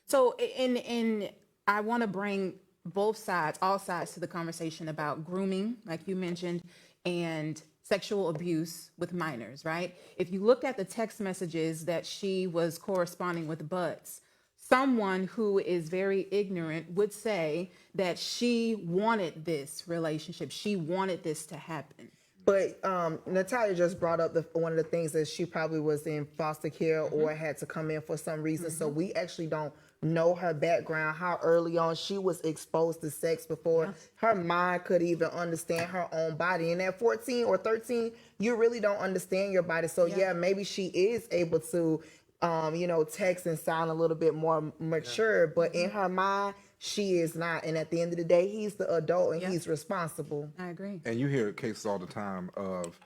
So, in I want to bring both sides, all sides to the conversation about grooming, like you mentioned, and sexual abuse with minors, right? If you look at the text messages that she was corresponding with Butts, someone who is very ignorant would say that she wanted this relationship. She wanted this to happen. But Natalia just brought up one of the things that she probably was in foster care or had to come in for some reason. So we actually don't know her background, how early on she was exposed to sex before her mind could even understand her own body. And at 14 or 13, you really don't understand your body. So yeah, maybe she is able to, text and sound a little bit more mature, but in her mind, she is not. And at the end of the day, he's the adult and he's responsible. I agree. And you hear cases all the time of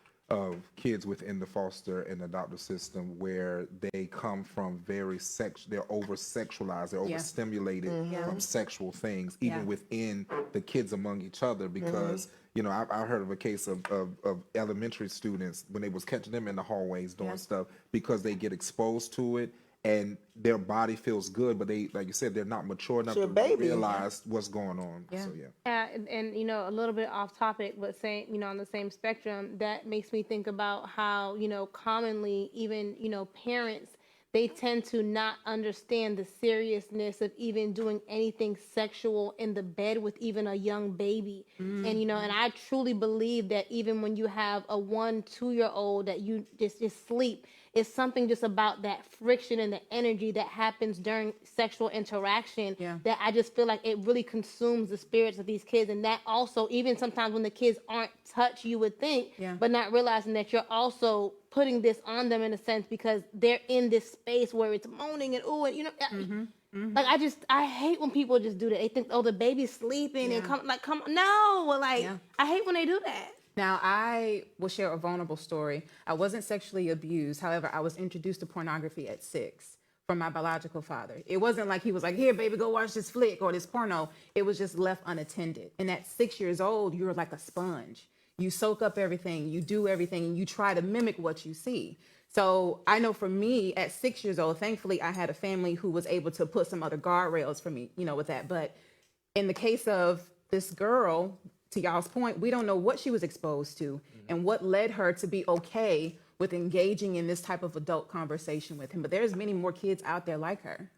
kids within the foster and adoptive system where they come from they're over sexualized, they're overstimulated from sexual things, even within the kids among each other. Because I heard of a case of elementary students when they was catching them in the hallways doing stuff because they get exposed to it and their body feels good, but they, like you said, they're not mature enough to realize what's going on. So And a little bit off topic, but saying, on the same spectrum, that makes me think about how, commonly even, parents, they tend to not understand the seriousness of even doing anything sexual in the bed with even a young baby. And, and I truly believe that even when you have a 1-2-year-old that you just sleep, it's something just about that friction and the energy that happens during sexual interaction that I just feel like it really consumes the spirits of these kids. And that also, even sometimes when the kids aren't touched, you would think, but not realizing that you're also putting this on them in a sense because they're in this space where it's moaning and ooh, and like I hate when people just do that. They think, oh, the baby's sleeping and come no, I hate when they do that. Now, I will share a vulnerable story. I wasn't sexually abused. However, I was introduced to pornography at 6 from my biological father. It wasn't like he was like, here, baby, go watch this flick or this porno. It was just left unattended. And at 6 years old, you're like a sponge. You soak up everything, you do everything, and you try to mimic what you see. So I know for me, at 6 years old, thankfully, I had a family who was able to put some other guardrails for me, with that. But in the case of this girl, to y'all's point, we don't know what she was exposed to and what led her to be okay with engaging in this type of adult conversation with him. But there's many more kids out there like her.